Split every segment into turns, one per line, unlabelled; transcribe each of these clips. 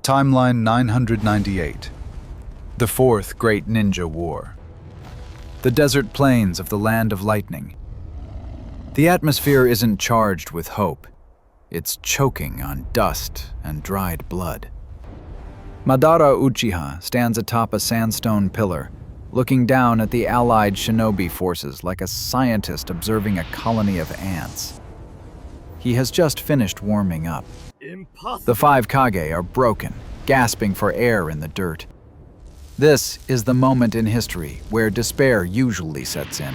Timeline 998. The Fourth Great Ninja War. The desert plains of the Land of Lightning. The atmosphere isn't charged with hope. It's choking on dust and dried blood. Madara Uchiha stands atop a sandstone pillar, looking down at the allied shinobi forces like a scientist observing a colony of ants. He has just finished warming up. The five Kage are broken, gasping for air in the dirt. This is the moment in history where despair usually sets in,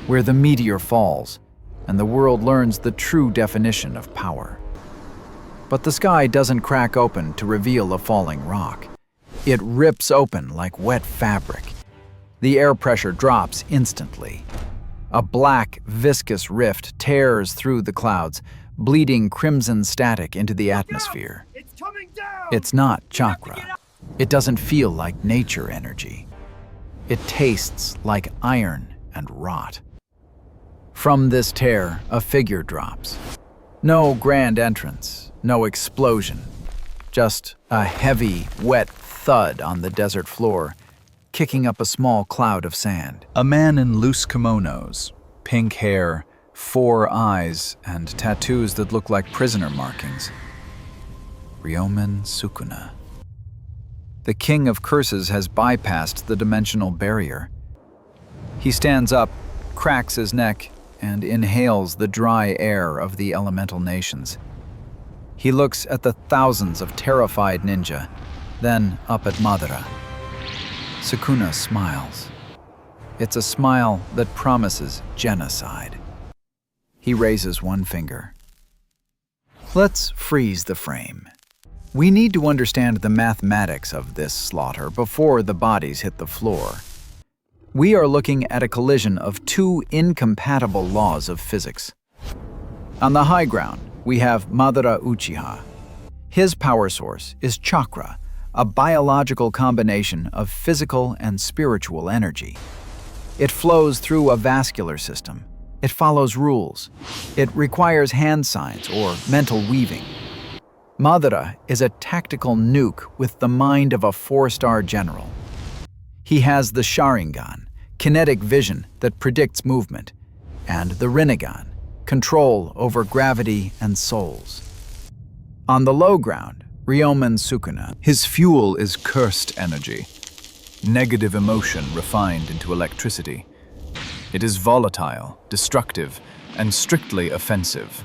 where the meteor falls, and the world learns the true definition of power. But the sky doesn't crack open to reveal a falling rock. It rips open like wet fabric. The air pressure drops instantly. A black, viscous rift tears through the clouds, bleeding crimson static into the atmosphere. It's not chakra. It doesn't feel like nature energy. It tastes like iron and rot. From this tear, a figure drops. No grand entrance, no explosion. Just a heavy, wet thud on the desert floor, kicking up a small cloud of sand. A man in loose kimonos, pink hair, 4 eyes, and tattoos that look like prisoner markings. Ryomen Sukuna. The king of curses has bypassed the dimensional barrier. He stands up, cracks his neck, and inhales the dry air of the elemental nations. He looks at the thousands of terrified ninja, then up at Madara. Sukuna smiles. It's a smile that promises genocide. He raises one finger. Let's freeze the frame. We need to understand the mathematics of this slaughter before the bodies hit the floor. We are looking at a collision of 2 incompatible laws of physics. On the high ground, we have Madara Uchiha. His power source is chakra, a biological combination of physical and spiritual energy. It flows through a vascular system. It follows rules. It requires hand signs or mental weaving. Madara is a tactical nuke with the mind of a 4-star general. He has the Sharingan, kinetic vision that predicts movement, and the Rinnegan, control over gravity and souls. On the low ground, Ryomen Sukuna.
His fuel is cursed energy, negative emotion refined into electricity. It is volatile, destructive, and strictly offensive.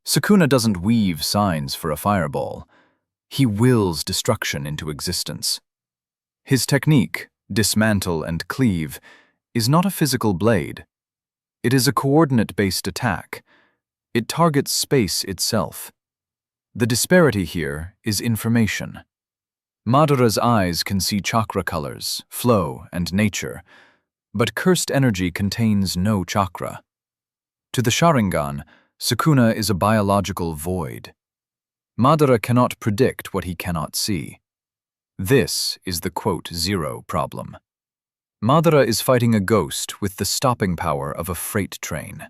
Sukuna doesn't weave signs for a fireball. He wills destruction into existence. His technique, dismantle and cleave, is not a physical blade. It is a coordinate-based attack. It targets space itself. The disparity here is information. Madara's eyes can see chakra colors, flow, and nature, but cursed energy contains no chakra. To the Sharingan, Sukuna is a biological void. Madara cannot predict what he cannot see. This is the quote zero problem. Madara is fighting a ghost with the stopping power of a freight train.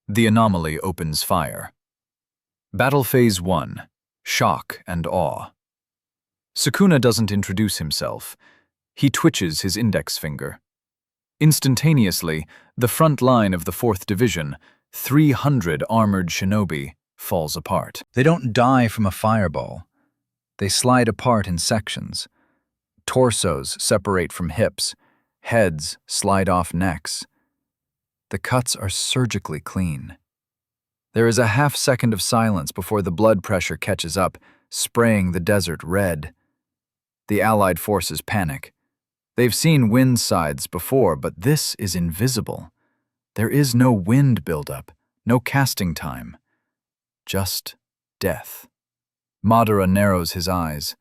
The anomaly opens fire. Battle Phase 1. Shock and Awe. Sukuna doesn't introduce himself. He twitches his index finger. Instantaneously, the front line of the 4th Division, 300 armored shinobi, falls apart.
They don't die from a fireball. They slide apart in sections. Torsos separate from hips. Heads slide off necks. The cuts are surgically clean. There is a half-second of silence before the blood pressure catches up, spraying the desert red. The Allied forces panic. They've seen wind sides before, but this is invisible. There is no wind buildup, no casting time. Just death. Madara narrows his eyes.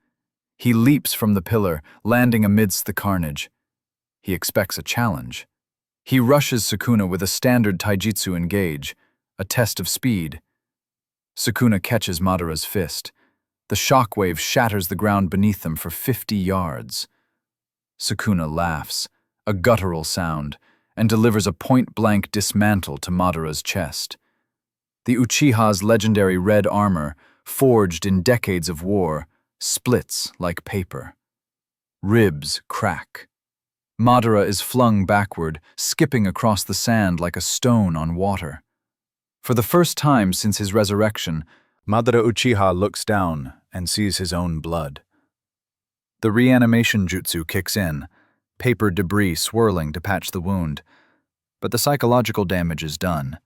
He leaps from the pillar, landing amidst the carnage. He expects a challenge. He rushes Sukuna with a standard taijutsu engage, a test of speed. Sukuna catches Madara's fist. The shockwave shatters the ground beneath them for 50 yards. Sukuna laughs, a guttural sound, and delivers a point-blank dismantle to Madara's chest. The Uchiha's legendary red armor, forged in decades of war,
splits like paper. Ribs crack. Madara is flung backward, skipping across the sand like a stone on water. For the first time since his resurrection, Madara Uchiha looks down and sees his own blood. The reanimation jutsu kicks in, paper debris swirling to patch the wound, but the psychological damage is done.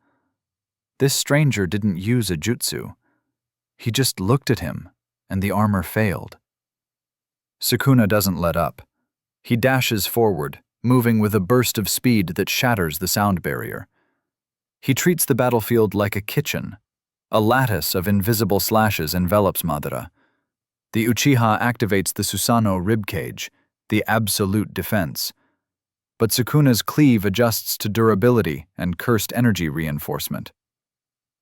This stranger didn't use a jutsu. He just looked at him, and the armor failed. Sukuna doesn't let up. He dashes forward, moving with a burst of speed that shatters the sound barrier. He treats the battlefield like a kitchen. A lattice of invisible slashes envelops Madara. The Uchiha activates the Susanoo ribcage, the absolute defense. But Sukuna's cleave adjusts to durability and cursed energy reinforcement.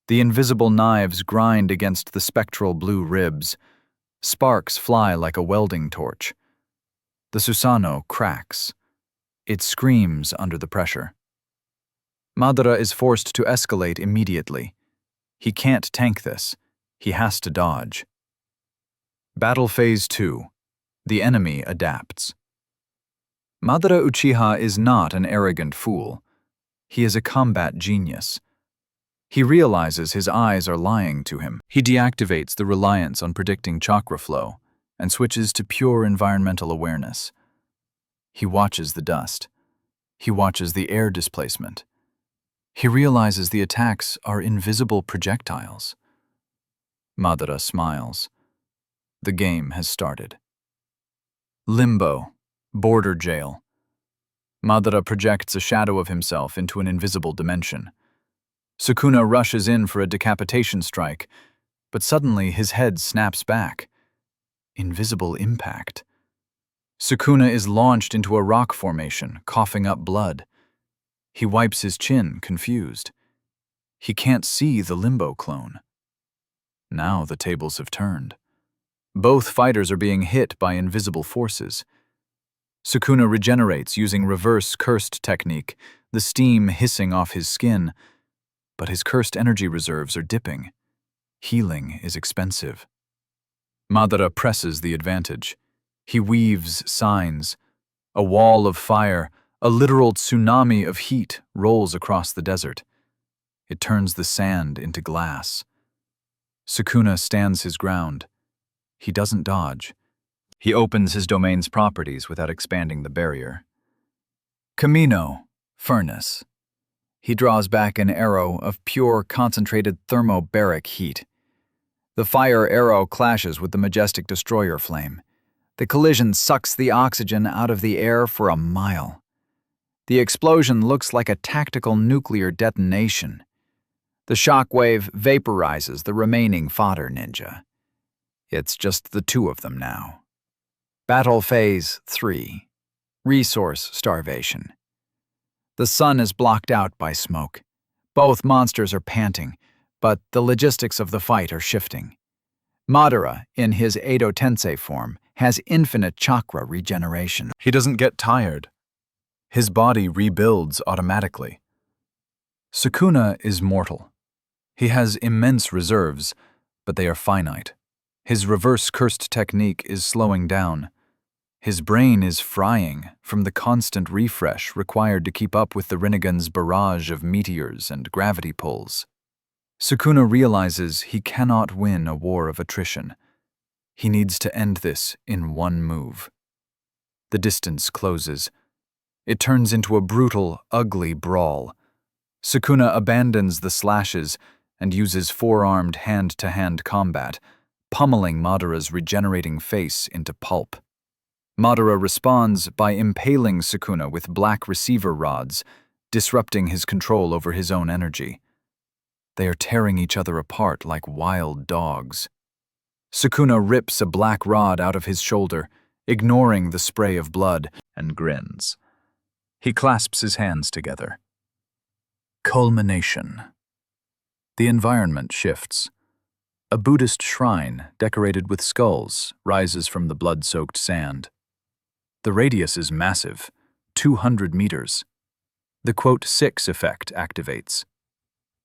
The invisible knives grind against the spectral blue ribs. Sparks fly like a welding torch. The Susanoo cracks. It screams under the pressure. Madara is forced to escalate immediately. He can't tank this. He has to dodge. Battle Phase 2. The enemy adapts. Madara Uchiha is not an arrogant fool. He is a combat genius. He realizes his eyes are lying to him. He deactivates the reliance on predicting chakra flow and switches to pure environmental awareness. He watches the dust. He watches the air displacement. He realizes the attacks are invisible projectiles. Madara smiles. The game has started. Limbo, border jail. Madara projects a shadow of himself into an invisible dimension. Sukuna rushes in for a decapitation strike, but suddenly his head snaps back. Invisible impact. Sukuna is launched into a rock formation, coughing up blood. He wipes his chin, confused. He can't see the Limbo clone. Now the tables have turned. Both fighters are being hit by invisible forces. Sukuna regenerates using reverse cursed technique, the steam hissing off his skin, but his cursed energy reserves are dipping. Healing is expensive. Madara presses the advantage. He weaves signs. A wall of fire, a literal tsunami of heat, rolls across the desert. It turns the sand into glass. Sukuna stands his ground. He doesn't dodge. He opens his domain's properties without expanding the barrier. Camino, furnace. He draws back an arrow of pure, concentrated thermobaric heat. The fire arrow clashes with the majestic destroyer flame. The collision sucks the oxygen out of the air for a mile. The explosion looks like a tactical nuclear detonation. The shockwave vaporizes the remaining fodder ninja. It's just the two of them now. Battle Phase 3. Resource starvation. The sun is blocked out by smoke. Both monsters are panting, but the logistics of the fight are shifting. Madara, in his Edo Tensei form, has infinite chakra regeneration. He doesn't get tired. His body rebuilds automatically. Sukuna is mortal. He has immense reserves, but they are finite. His reverse cursed technique is slowing down. His brain is frying from the constant refresh required to keep up with the Rinnegan's barrage of meteors and gravity pulls. Sukuna realizes he cannot win a war of attrition. He needs to end this in one move. The distance closes. It turns into a brutal, ugly brawl. Sukuna abandons the slashes and uses four-armed hand-to-hand combat, pummeling Madara's regenerating face into pulp. Madara responds by impaling Sukuna with black receiver rods, disrupting his control over his own energy. They are tearing each other apart like wild dogs. Sukuna rips a black rod out of his shoulder, ignoring the spray of blood, and grins. He clasps his hands together. Culmination. The environment shifts. A Buddhist shrine, decorated with skulls, rises from the blood-soaked sand. The radius is massive, 200 meters. The quote 6 effect activates.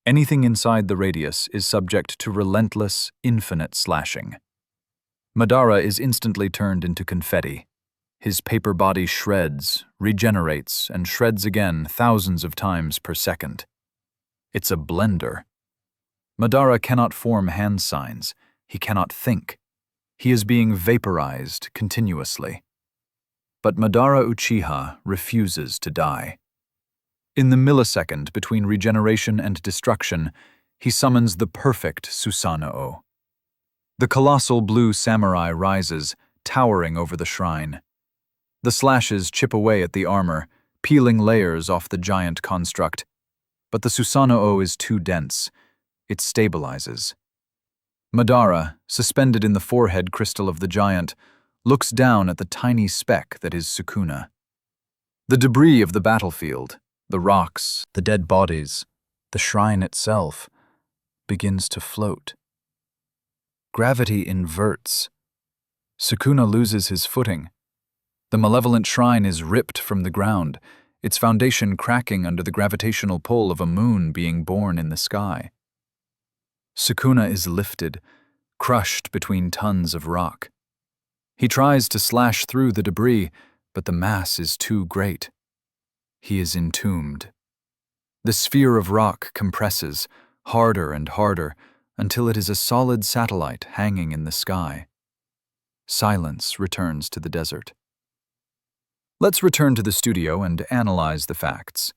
Anything inside the radius is subject to relentless, infinite slashing. Madara is instantly turned into confetti. His paper body shreds, regenerates, and shreds again thousands of times per second. It's a blender. Madara cannot form hand signs. He cannot think. He is being vaporized continuously. But Madara Uchiha refuses to die. In the millisecond between regeneration and destruction, he summons the perfect Susanoo. The colossal blue samurai rises, towering over the shrine. The slashes chip away at the armor, peeling layers off the giant construct. But the Susanoo is too dense. It stabilizes. Madara, suspended in the forehead crystal of the giant, looks down at the tiny speck that is Sukuna. The debris of the battlefield, the rocks, the dead bodies, the shrine itself, begins to float. Gravity inverts. Sukuna loses his footing. The malevolent shrine is ripped from the ground, its foundation cracking under the gravitational pull of a moon being born in the sky. Sukuna is lifted, crushed between tons of rock. He tries to slash through the debris, but the mass is too great. He is entombed. The sphere of rock compresses, harder and harder, until it is a solid satellite hanging in the sky. Silence returns to the desert. Let's return to the studio and analyze the facts.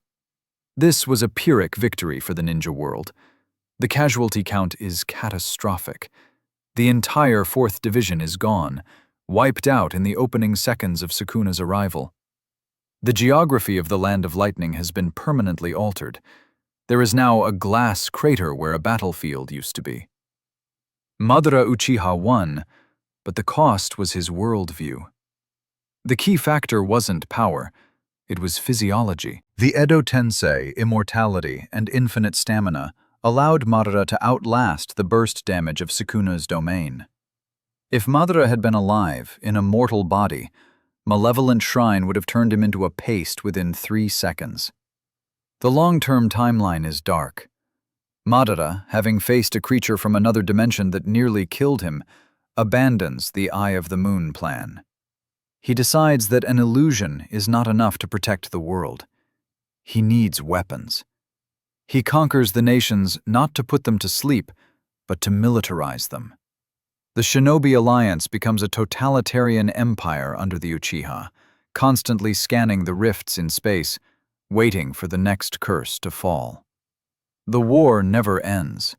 This was a Pyrrhic victory for the ninja world. The casualty count is catastrophic. The entire 4th Division is gone, wiped out in the opening seconds of Sukuna's arrival. The geography of the Land of Lightning has been permanently altered. There is now a glass crater where a battlefield used to be. Madara Uchiha won, but the cost was his worldview. The key factor wasn't power, it was physiology. The Edo Tensei, immortality, and infinite stamina allowed Madara to outlast the burst damage of Sukuna's domain. If Madara had been alive, in a mortal body, Malevolent Shrine would have turned him into a paste within 3 seconds. The long-term timeline is dark. Madara, having faced a creature from another dimension that nearly killed him, abandons the Eye of the Moon plan. He decides that an illusion is not enough to protect the world. He needs weapons. He conquers the nations not to put them to sleep, but to militarize them. The Shinobi Alliance becomes a totalitarian empire under the Uchiha, constantly scanning the rifts in space, waiting for the next curse to fall. The war never ends.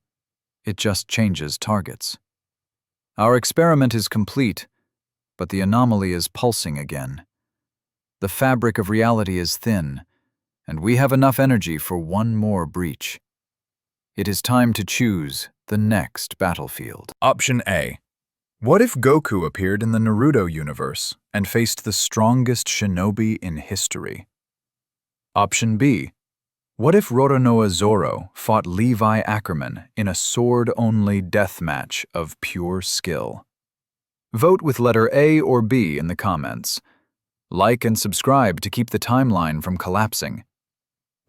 It just changes targets. Our experiment is complete, but the anomaly is pulsing again. The fabric of reality is thin, and we have enough energy for one more breach. It is time to choose the next battlefield. Option A. What if Goku appeared in the Naruto universe and faced the strongest shinobi in history? Option B. What if Roronoa Zoro fought Levi Ackerman in a sword-only deathmatch of pure skill? Vote with letter A or B in the comments. Like and subscribe to keep the timeline from collapsing.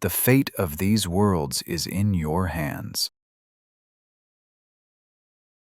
The fate of these worlds is in your hands.